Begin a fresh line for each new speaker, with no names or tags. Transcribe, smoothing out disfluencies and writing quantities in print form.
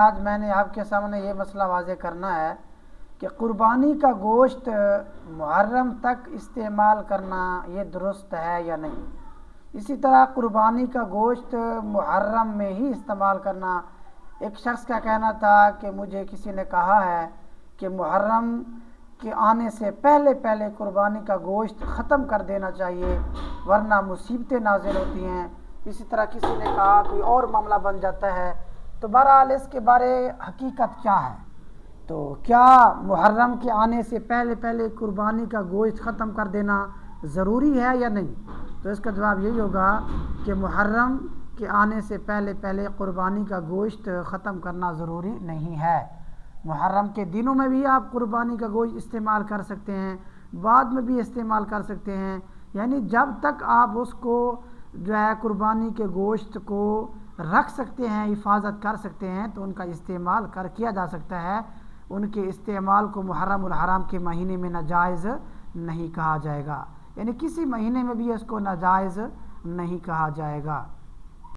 آج میں نے آپ کے سامنے یہ مسئلہ واضح کرنا ہے کہ قربانی کا گوشت محرم تک استعمال کرنا یہ درست ہے یا نہیں۔ اسی طرح قربانی کا گوشت محرم میں ہی استعمال کرنا، ایک شخص کا کہنا تھا کہ مجھے کسی نے کہا ہے کہ محرم کے آنے سے پہلے پہلے قربانی کا گوشت ختم کر دینا چاہیے ورنہ مصیبتیں نازل ہوتی ہیں۔ اسی طرح کسی نے کہا کوئی اور معاملہ بن جاتا ہے۔ تو بہرحال اس کے بارے حقیقت کیا ہے؟ تو کیا محرم کے آنے سے پہلے پہلے قربانی کا گوشت ختم کر دینا ضروری ہے یا نہیں؟ تو اس کا جواب یہی ہوگا کہ محرم کے آنے سے پہلے پہلے قربانی کا گوشت ختم کرنا ضروری نہیں ہے۔ محرم کے دنوں میں بھی آپ قربانی کا گوشت استعمال کر سکتے ہیں، بعد میں بھی استعمال کر سکتے ہیں، یعنی جب تک آپ اس کو جو ہے قربانی کے گوشت کو رکھ سکتے ہیں، حفاظت کر سکتے ہیں تو ان کا استعمال کیا جا سکتا ہے۔ ان کے استعمال کو محرم الحرام کے مہینے میں ناجائز نہیں کہا جائے گا، یعنی کسی مہینے میں بھی اس کو ناجائز نہیں کہا جائے گا۔